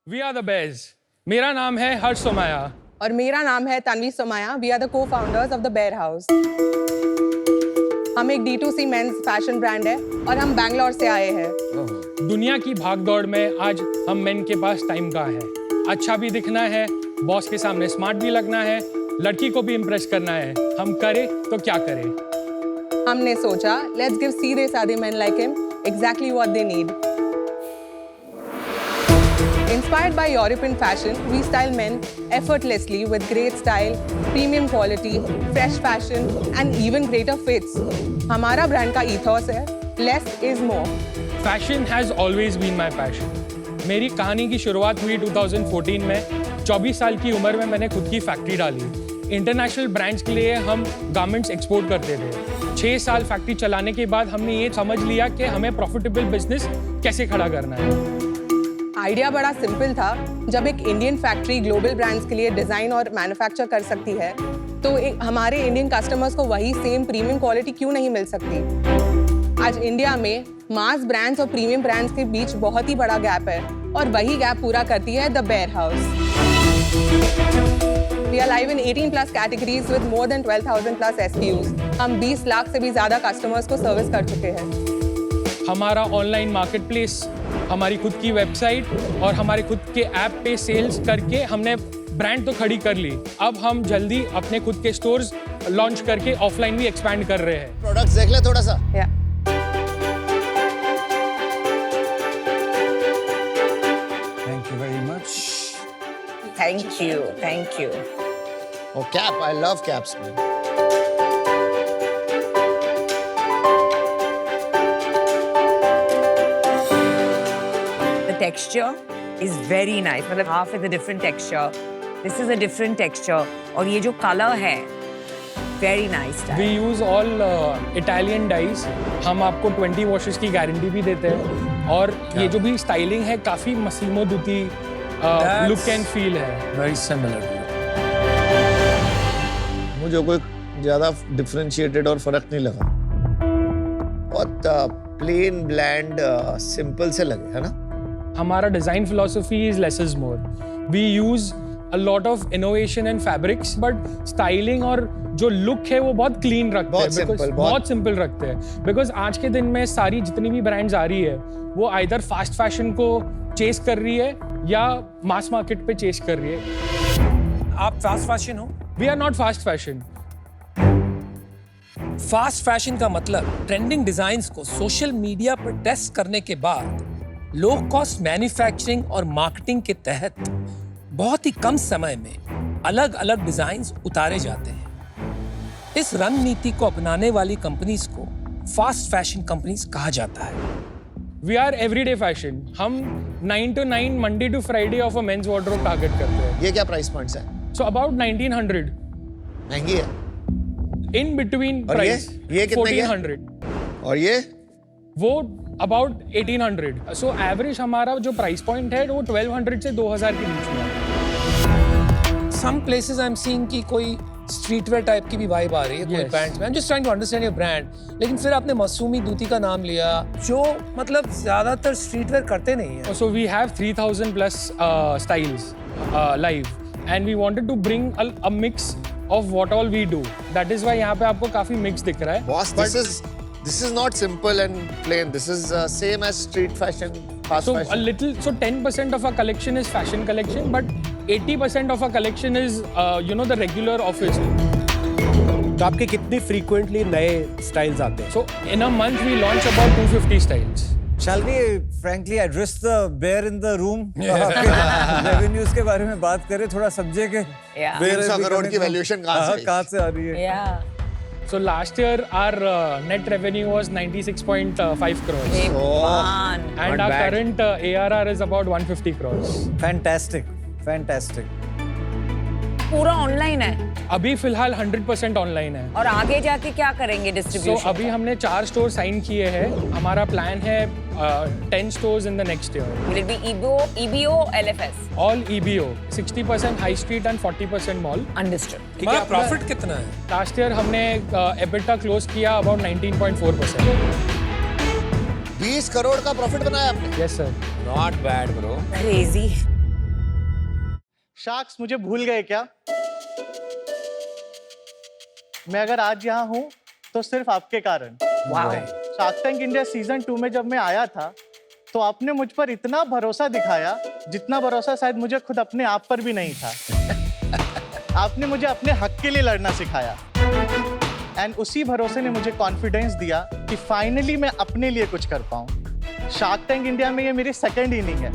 We are the beige. मेरा नाम है हर्ष सोमाया और मेरा नाम है Tanvi Somaiya. We are the co-founders of the Bear House. हम एक D2C मेंस फैशन ब्रांड है और हम बैंगलोर से आए हैं। दुनिया की भागदौड़ में आज हम मेन के पास टाइम कहाँ है। अच्छा भी दिखना है, बॉस के सामने स्मार्ट भी लगना है, लड़की को भी इम्प्रेस करना है। हम करें तो क्या करें? हमने सोचा लेट्स गिव सीधे साधे men like him exactly what they need. Inspired by European fashion, we style men effortlessly with great style, premium quality, fresh fashion and even greater fits. हमारा ब्रांड का ethos है less is more. Fashion has always been my passion. मेरी कहानी की शुरुआत हुई 2014 में। 24 साल की उम्र में मैंने खुद की फैक्ट्री डाली। इंटरनेशनल ब्रांड्स के लिए हम गारमेंट्स एक्सपोर्ट करते थे। 6 साल फैक्ट्री चलाने के बाद हमने ये समझ लिया कि हमें प्रॉफिटेबल बिजनेस कैसे खड़ा करना है। आइडिया बड़ा सिंपल था। जब एक इंडियन फैक्ट्री ग्लोबल ब्रांड्स के लिए डिजाइन और मैन्युफैक्चर कर सकती है तो हमारे इंडियन कस्टमर्स को वही सेम प्रीमियम क्वालिटी क्यों नहीं मिल सकती। आज इंडिया में मास ब्रांड्स और प्रीमियम ब्रांड्स के बीच बहुत ही बड़ा गैप है और वही गैप पूरा करती है the Bear House. We are live in 18+ categories with more than 12,000+ SKUs. हम 20 लाख से भी ज्यादा कस्टमर्स को सर्विस कर चुके हैं। हमारा ऑनलाइन मार्केट प्लेस, हमारी खुद की वेबसाइट और हमारे खुद के ऐप पे सेल्स करके हमने ब्रांड तो खड़ी कर ली। अब हम जल्दी अपने खुद के स्टोर्स लॉन्च करके ऑफलाइन भी एक्सपैंड कर रहे हैं। प्रोडक्ट्स देख ले थोड़ा सा। Thank you very much. Thank you. Oh, cap. I love caps, man. The texture is very nice. मतलब half is a different texture. This is a different texture. और ये जो color है, very nice. We use all Italian dyes. हम आपको 20 washes की guarantee भी देते हैं और ये जो भी स्टाइलिंग है काफी मसीमो दुती लुक एंड फील है। Very similar. मुझे कोई ज्यादा डिफरेंशिएटेड और फर्क नहीं लगा। बहुत प्लेन ब्लैंड सिंपल से लगे, है ना? हमारा design philosophy is less is more. We use a lot of innovation and fabrics but styling और जो लुक है वो बहुत क्लीन रखते हैं। बहुत सिंपल रखते हैं बिकॉज आज के दिन में सारी जितनी भी ब्रांड्स आ रही है वो आइदर फास्ट फैशन को चेस कर रही है या मास मार्केट पे चेस कर रही है। आप फास्ट फैशन हो? We are not fast fashion. Fast fashion का मतलब ट्रेंडिंग डिजाइन्स को सोशल मीडिया पर टेस्ट करने के बाद लो कॉस्ट मैन्युफैक्चरिंग और मार्केटिंग के तहत बहुत ही कम समय में अलग अलग डिजाइन्स उतारे जाते हैं। इस रणनीति को अपनाने वाली कंपनीज को फास्ट फैशन कंपनीज कहा जाता है। We are everyday fashion. हम 9 to 9 Monday to Friday of a men's wardrobe target करते हैं। ये क्या प्राइस पॉइंट्स है? So about 1900। महंगी है। इन बिटवीन और प्राइस ये कितने की है? 1400 और ये वो अबाउट 1800। सो एवरेज हमारा जो प्राइस पॉइंट है वो 1200 से 2000 के बीच में है। Some places I'm seeing कि कोई स्ट्रीटवेयर टाइप की भी वाइब आ रही है कोई Yes. पैंट्स में। I'm just trying to understand your brand. लेकिन फिर आपने मासूमी दूती का नाम लिया जो मतलब ज्यादातर स्ट्रीटवेयर करते नहीं है। So we have 3000+ styles live and we wanted to bring a mix of what all we do. That is why यहाँ पे आपको काफी mix दिख रहा है। Boss, this is not simple and plain. This is same as street fashion, fast So fashion. a little, so 10% of our collection is fashion collection, but 80% of our collection is, the regular office. तो आपके कितनी frequently नए styles आते हैं? So in a month we launch about 250 styles. Shall we frankly address the bear in the room? Revenues के बारे में बात करें, थोड़ा समझे कि 300 करोड़ की वैल्यूएशन कहाँ से आ रही है? Yeah. So last year our net revenue was 96.5 crores. Big one. And our current ARR is about 150 crores. Fantastic. पूरा ऑनलाइन है अभी फिलहाल 100% ऑनलाइन है। और आगे जाके क्या करेंगे So डिस्ट्रीब्यूशन? अभी हमने 4 स्टोर साइन किए हैं। हमारा प्लान है 10 stores in the next year. Will it be EBO, LFS? All EBO, 60% high street and 40% mall. Understood. हमारा प्रॉफिट कितना है? Last year हमने EBITDA close किया about 19.4%. 20 करोड़ का प्रॉफिट बनाया आपने? Yes sir. Not bad, bro. Crazy. Sharks मुझे भूल गए क्या? मैं अगर आज यहाँ हूँ तो सिर्फ आपके कारण। शार्क टैंक इंडिया सीजन 2 में जब मैं आया था तो आपने मुझ पर इतना भरोसा दिखाया जितना भरोसा शायद मुझे खुद अपने आप पर भी नहीं था। आपने मुझे अपने हक के लिए लड़ना सिखाया एंड उसी भरोसे ने मुझे कॉन्फिडेंस दिया कि फाइनली मैं अपने लिए कुछ कर पाऊँ। शार्क टैंक इंडिया में ये मेरी सेकंड इनिंग है।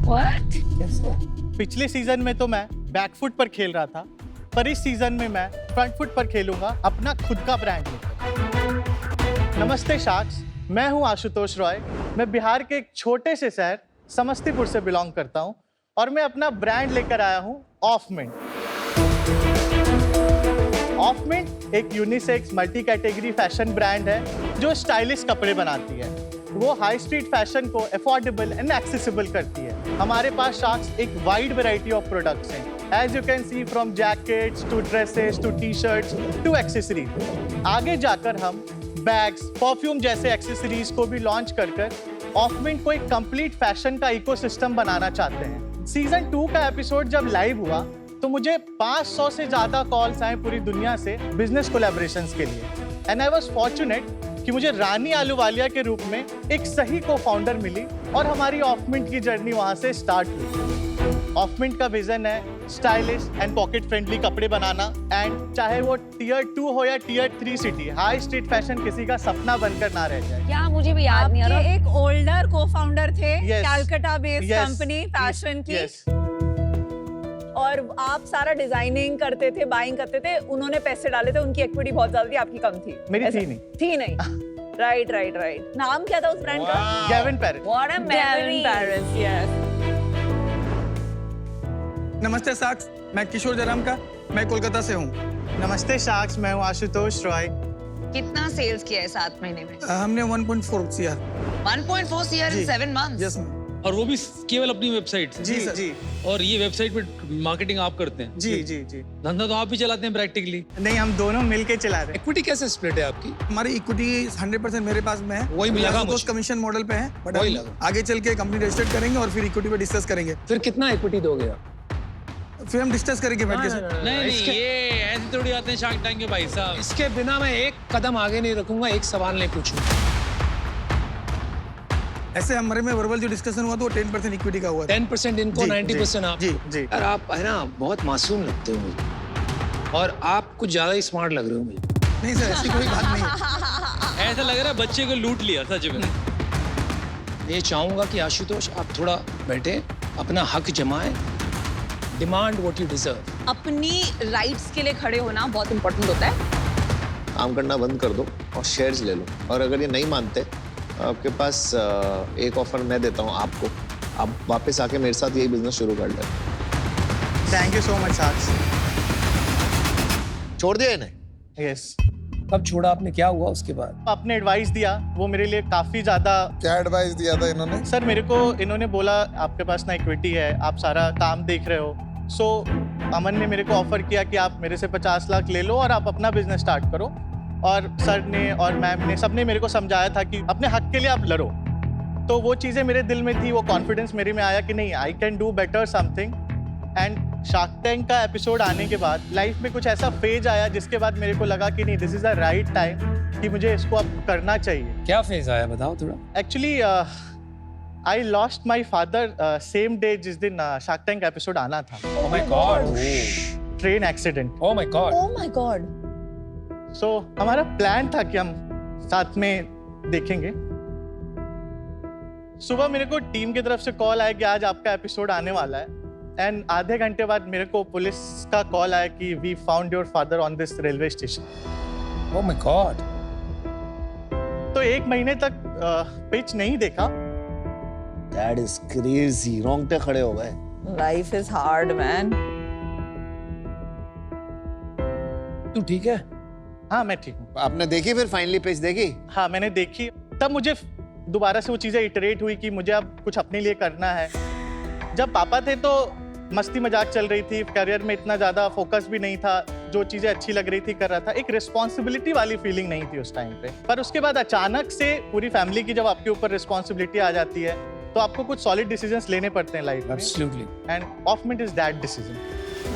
What? पिछले सीजन में तो मैं बैकफुट पर खेल रहा था, पर इस सीजन में मैं फ्रंट फुट पर खेलूंगा अपना खुद का ब्रांड लेकर। नमस्ते शार्क्स, मैं हूं आशुतोष रॉय। मैं बिहार के एक छोटे से शहर समस्तीपुर से बिलोंग करता हूं और मैं अपना ब्रांड लेकर आया हूं ऑफमिंट। ऑफमिंट एक unisex multi category fashion brand है जो स्टाइलिश कपड़े बनाती है। वो हाई स्ट्रीट फैशन को अफोर्डेबल एंड एक्सेसिबल करती है। हमारे पास शार्क्स एक वाइड वैरायटी ऑफ प्रोडक्ट्स हैं। As you can see, from jackets to dresses to t-shirts to accessories. आगे जाकर हम बैग्स, परफ्यूम जैसे एक्सेसरीज को भी लॉन्च कर ऑफमिंट को एक कंप्लीट फैशन का इकोसिस्टम बनाना चाहते हैं। सीजन 2 का एपिसोड जब लाइव हुआ तो मुझे 500 से ज्यादा कॉल्स आए पूरी दुनिया से बिजनेस कोलैबोरेशंस के लिए। एंड आई वाज फॉर्चुनेट कि मुझे रानी आलूवालिया के रूप में एक सही को फाउंडर मिली और हमारी ऑफमिंट की जर्नी वहां से स्टार्ट हुई। ऑफमिंट का विजन है स्टाइलिश एंड पॉकेट फ्रेंडली कपड़े बनाना एंड चाहे वो टियर 2 हो या tier 3 city, high street fashion किसी का सपना बनकर ना रह जाए। क्या मुझे भी याद नहीं आ रहा। एक ओल्डर को-फाउंडर थे Yes. Calcutta based Yes. Company fashion की Yes. और आप सारा डिजाइनिंग करते थे, बाइंग करते थे, उन्होंने पैसे डाले थे, उनकी इक्विटी बहुत ज्यादा थी, आपकी कम थी। मेरी ऐसा- थी नहीं। थी नहीं। राइट। नाम क्या था उस ब्रांड का? Gavin Paris. What a memory. Paris, yes. नमस्ते साक्स, मैं किशोर जयराम का, मैं कोलकाता से हूँ। नमस्ते शार्क्स, मैं हूँ आशुतोष रॉय। कितना सेल्स किया है 7 महीने में? हमने 1.4 CR। 1.4 CR in 7 months. Yes ma'am. और वो भी केवल अपनी वेबसाइट से। जी सर। जी और ये वेबसाइट पे मार्केटिंग आप करते हैं? जी। धंधा तो आप भी चलाते हैं प्रैक्टिकली? नहीं, हम दोनों मिलके चला रहे हैं। इक्विटी कैसे स्प्लिट है आपकी? हमारी इक्विटी 100% मेरे पास में है। वही लगा मुझे। कमीशन मॉडल पे है, बट वही हम लगा। आगे चल के कंपनी रजिस्टर्ड करेंगे और फिर इक्विटी पे डिस्कस करेंगे। फिर कितना इक्विटी दोगे आप? फिर हम डिस्कस करेंगे बैठ के सर। नहीं, ये ऐसे थोड़ी आते हैं शार्क टैंक के भाई साहब। इसके बिना मैं एक कदम आगे नहीं रखूंगा, एक सवाल नहीं पूछूंगा। ऐसे हमारे में वर्बल जो डिस्कशन हुआ तो वो 10% इक्विटी का हुआ था। 10% इनको, 90% आप। जी। यार आप है ना बहुत मासूम लगते हो मुझे, और आप कुछ ज्यादा ही स्मार्ट लग रहे हो मुझे। नहीं सर, ऐसी कोई बात नहीं है। ऐसा लग रहा है बच्चे को लूट लिया सच में। ये चाहूंगा कि आशुतोष आप थोड़ा बैठे, अपना हक जमाएं, डिमांड व्हाट यू डिजर्व। अपनी राइट्स के लिए खड़े होना बहुत इंपॉर्टेंट होता है। काम करना बंद कर दो और शेयर्स ले लो। और अगर ये नहीं मानते, आपके पास एक ऑफर मैं देता हूँ आपको। आप वापस आके मेरे साथ यही बिजनेस शुरू कर लें। Thank you so much sharks. छोड़ दिया इन्हें? यस। कब छोड़ा आपने, क्या हुआ उसके बाद? आपने एडवाइस दिया, वो मेरे लिए काफी ज्यादा। क्या एडवाइस दिया था इन्होंने? सर मेरे को इन्होंने बोला आपके पास ना इक्विटी है, आप सारा काम देख रहे हो। सो अमन ने मेरे को ऑफर किया कि आप मेरे से 50 लाख ले लो और आप अपना बिजनेस स्टार्ट करो। और सर ने और मैम ने सबने मेरे को समझाया था कि अपने हक के लिए आप लड़ो। तो वो चीज़ें मेरे दिल में थी, वो कॉन्फिडेंस मेरे में आया कि नहीं, I can do better something. And shark tank का एपिसोड आने के बाद लाइफ में कुछ ऐसा फेज आया जिसके बाद मेरे को लगा कि नहीं, this is the right time कि मुझे इसको अब करना चाहिए। क्या फेज आया बताओ थोड़ा। Actually I lost my father same day जिस दिन शार्क टैंक एपिसोड आना था। ओह my God. Train accident. Oh my God. Oh my God. सो हमारा प्लान था कि हम साथ में देखेंगे। सुबह मेरे को टीम की तरफ से कॉल आया कि आज आपका एपिसोड आने वाला है। एंड आधे घंटे बाद मेरे को पुलिस का कॉल आया कि we found your father on this railway station. Oh my god. तो 1 महीने तक पिच नहीं देखा। That is crazy. रोंगटे खड़े हो गए। Life is hard, man. तू ठीक है? हाँ मैं ठीक हूँ। आपने देखी फिर फाइनली पेज देखी? हाँ मैंने देखी। तब मुझे दोबारा से वो चीज़ें इटरेट हुई कि मुझे अब कुछ अपने लिए करना है। जब पापा थे तो मस्ती मजाक चल रही थी, करियर में इतना ज़्यादा फोकस भी नहीं था, जो चीज़ें अच्छी लग रही थी कर रहा था। एक रिस्पॉन्सिबिलिटी वाली फीलिंग नहीं थी उस टाइम पे। पर उसके बाद अचानक से पूरी फैमिली की जब आपके ऊपर रिस्पॉन्सिबिलिटी आ जाती है तो आपको कुछ सॉलिड डिसीजंस लेने पड़ते हैं लाइफ में, Absolutely. End of minute is that decision.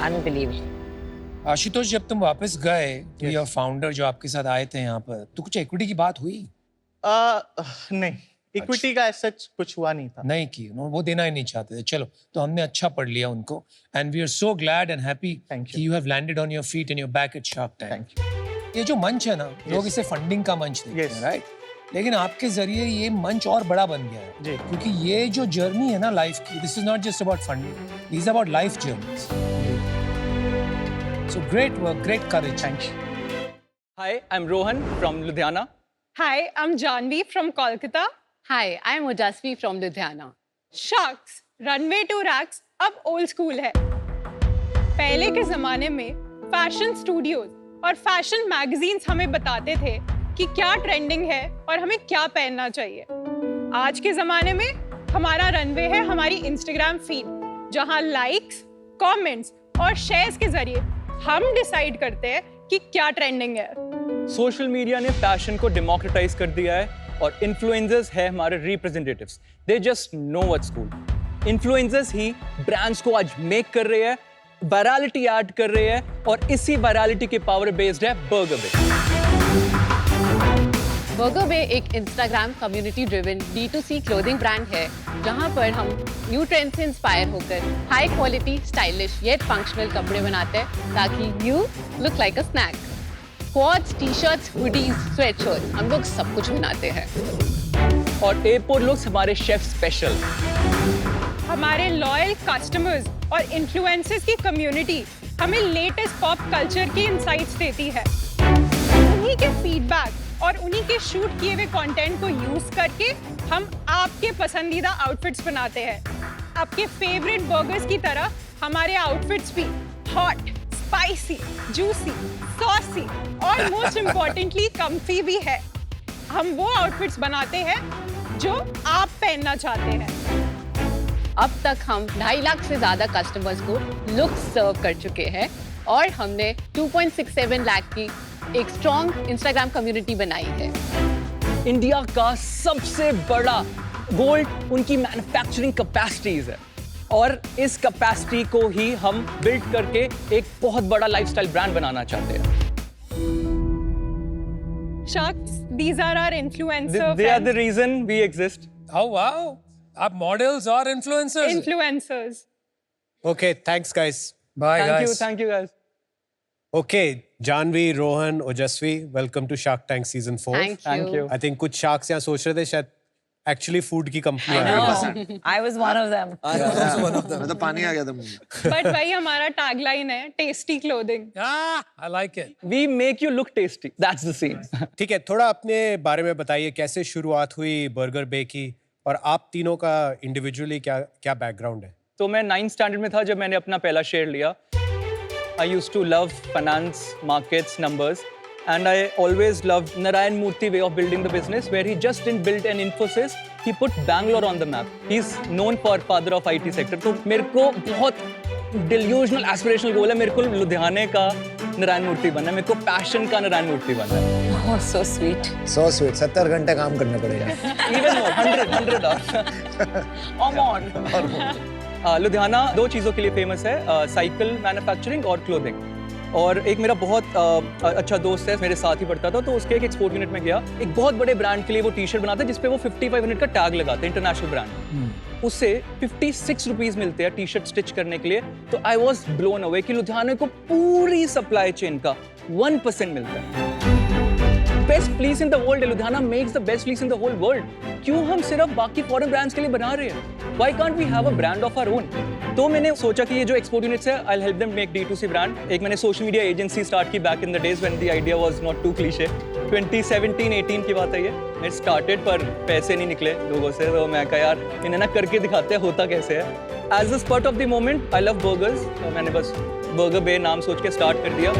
Unbelievable. Ashutosh, जब तुम वापस गए तो योर फाउंडर जो आपके साथ आए थे यहाँ पर, तो कुछ इक्विटी की बात हुई? नहीं, इक्विटी का सच कुछ हुआ नहीं था। नहीं की, वो देना ही नहीं चाहते थे। चलो, तो हमने अच्छा पढ़ लिया उनको, and we are so glad and happy कि you have landed on your feet and you are back at Shark Tank. Thank you. ये जो मंच है ना, लोग इसे फंडिंग का मंच देखते हैं, राइट? लेकिन आपके जरिए ये मंच और बड़ा बन गया है जी। क्योंकि ये जो जर्नी है ना लाइफ की, this is not just about funding, this is about life journeys. So great work, great courage. Thank you. Hi, I'm Rohan from Ludhiana. Hi, I'm Janvi from Kolkata. Hi, I'm Ojasvi from Ludhiana. Sharks, runway to racks अब old school है। पहले के जमाने में fashion studios और fashion magazines हमें बताते थे कि क्या ट्रेंडिंग है और हमें क्या पहनना चाहिए। आज के जमाने में हमारा रनवे है हमारी इंस्टाग्राम फीड, जहां लाइक्स, कमेंट्स और शेयर्स के जरिए हम डिसाइड करते हैं कि क्या ट्रेंडिंग है। सोशल मीडिया ने फैशन को डेमोक्रेटाइज कर दिया है और इन्फ्लुएंसर्स है हमारे representatives. They just know what's cool. Influencers he brands को आज मेक कर रहे हैं, वायरलिटी ऐड कर रहे हैं, और इसी वायरलिटी के पावर बेस्ड है बर्गर बे। बर्गर बे एक Instagram community driven D2C clothing brand है, जहां पर हम न्यू ट्रेंड से इंस्पायर होकर high quality, stylish yet functional कपड़े बनाते हैं ताकि you look like a snack. Co-ords, t-shirts, hoodies, sweatshirt, हम लोग सब कुछ बनाते हैं। और एयरपोर्ट लुक्स हमारे शेफ स्पेशल। हमारे लॉयल कस्टमर्स और इन्फ्लुएंसर्स की कम्युनिटी हमें लेटेस्ट पॉप कल्चर की इंसाइट्स देती है। उन्हीं के फीडबैक और उन्हीं के शूट किए हुए कंटेंट को यूज करके हम आपके पसंदीदा आउटफिट्स बनाते हैं। आपके फेवरेट बर्गर्स की तरह हमारे आउटफिट्स भी हॉट, स्पाइसी, जूसी, सॉसी और मोस्ट इम्पोर्टेंटली कम्फी भी है। हम वो आउटफिट्स बनाते हैं जो आप पहनना चाहते हैं। अब तक हम 2.5 लाख से ज्यादा कस्टमर्स को लुक सर्व कर चुके हैं और हमने 2.67 लाख की एक स्ट्रॉन्ग इंस्टाग्राम कम्युनिटी बनाई है। इंडिया का सबसे बड़ा गोल्ड उनकी मैन्युफैक्चरिंग कैपेसिटीज है, और इस कैपेसिटी को ही हम बिल्ड करके एक बहुत बड़ा लाइफस्टाइल ब्रांड बनाना चाहते हैं। Sharks, these are our influencer They are fans. the reason we exist. Oh wow, आप मॉडल्स और influencers. Influencers. Okay, thanks guys. Bye guys. Thank you guys. Okay, Janvi, Rohan, Ojasvi, welcome to Shark Tank Season 4. Thank you. I think कुछ sharks यहाँ सोच रहे थे शायद actually food की company I know. I was one of them. मैं तो पानी आ गया था मुंह में। But वही हमारा tagline है, tasty clothing. Ah, I like it. We make you look tasty. That's the scene. ठीक है, थोड़ा अपने बारे में बताइए, कैसे शुरुआत हुई बर्गर बे की, और आप तीनों का इंडिविजुअली क्या क्या बैकग्राउंड है? तो मैं 9th स्टैंडर्ड में था जब मैंने अपना पहला शेयर लिया। I used to love finance, markets, numbers, and I always loved Narayan Murthy way of building the business, where he just didn't build an Infosys, he put Bangalore on the map. He's known for father of IT sector. तो मेरे को बहुत delusional aspirational goal है, मेरे को लुधियाने का नारायण मूर्ति बनना है, मेरे को पैशन का नारायण मूर्ति बनना है। Oh, so sweet. 70 घंटे काम करना पड़ेगा। Even more, 100 hours. Come on. Ludhiana 2 चीज़ों के लिए फेमस है, साइकिल मैन्युफैक्चरिंग और क्लोथिंग। और एक मेरा बहुत अच्छा दोस्त है, मेरे साथ ही पढ़ता था, तो उसके एक एक्सपोर्ट यूनिट में गया। एक बहुत बड़े ब्रांड के लिए वो टी-शर्ट बनाता है जिसपे वो 55 यूनिट का टैग लगाते हैं, इंटरनेशनल ब्रांड। उससे 56 रुपीज मिलते हैं टी-शर्ट स्टिच करने के लिए। तो आई वॉज ब्लोन अवे कि लुधियाना को पूरी सप्लाई चेन का 1% मिलता है। Best fleece in the world, Ludhiana makes the best fleece in the whole world. क्यों हम सिर्फ बाकी फॉरेन ब्रांड्स के लिए बना रहे हैं? Why can't we have a brand of our own? तो मैंने सोचा कि ये जो एक्सपोर्ट यूनिट्स है, I'll help them make D2C brand। एक मैंने सोशल मीडिया एजेंसी स्टार्ट की back in the days when the idea was not too cliche। 2017-18 की बात है ये। मैं स्टार्टेड पर पैसे नहीं निकले लोगों से, तो मैं कहा यार इन्हें ना करके दिखाते हैं होता कैसे है। As a spurt of the moment, I love burgers, तो मैंने बस बर्गर बे नाम सोच के स्टार्ट कर दिया।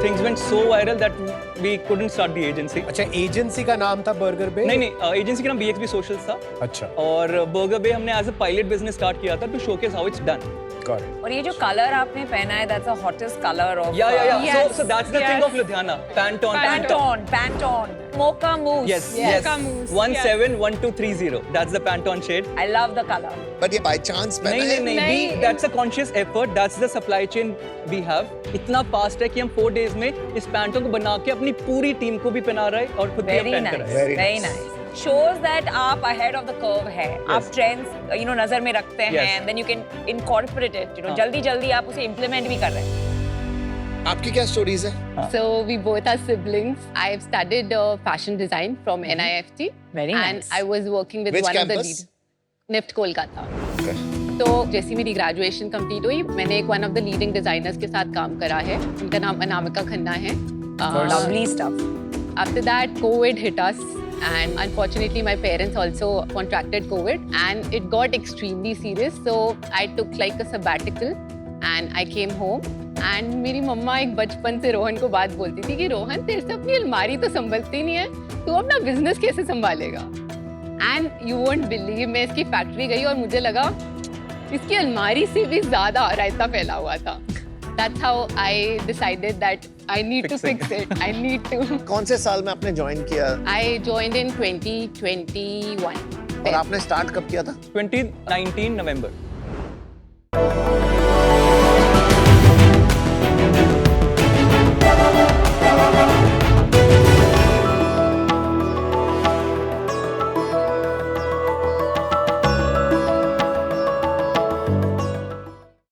Things went so viral that we couldn't start the agency. अच्छा, एजेंसी का नाम था बर्गर बे? नहीं, एजेंसी का नाम BXB Socials था। अच्छा। और बर्गर बे हमने as a pilot business start किया था to showcase how it's done. got it. और ये जो कलर आपने पहना है, that's the hottest color of. Yeah. Yes, So that's the thing yes. of Ludhiana. Pantone. Pantone. Mocha mousse. Yes. Mocha mousse, 171230. That's the Pantone shade. I love the color. But ये by chance पहना है? नहीं. That's a conscious effort. That's the supply chain we have. इतना fast है कि हम 4 days में इस Pantone को बना के अपनी पूरी टीम को भी पहना रहे और खुद भी हम Very पहन nice. कर रहे हैं. Very nice. Shows that आप ahead of the curve है. आप trends नजर में रखते हैं. Yes. Then you can incorporate it. जल्दी आप उसे implement भी कर रहे हैं. आपकी क्या stories है? So we both are siblings. I've studied fashion design from NIFT. Very and nice. I was working with Which one of the campus? NIFT Kolkata. तो जैसी मेरी ग्रेजुएशन कंप्लीट हुई, मैंने एक one of the leading designers के साथ काम करा है. उनका नाम अनामिका खन्ना है. Lovely stuff. After that, COVID hit us, and unfortunately, my parents also contracted COVID, and it got extremely serious. So I took like a sabbatical, and I came home. And मेरी मम्मा एक बचपन से रोहन को बात बोलती थी कि रोहन तेरे से अपनी अलमारी तो संभलती नहीं है, तू अपना बिजनेस कैसे संभालेगा? And you won't believe, मैं इसकी फैक्ट्री गई और मुझे लगा इसकी अलमारी से भी ज़्यादा रायता फैला हुआ था. That's how I decided that I need to fix it. I need to. कौन से साल में आपने ज्वाइन किया I joined in 2021. और आपने स्टार्ट कब किया था? 2019 नवंबर.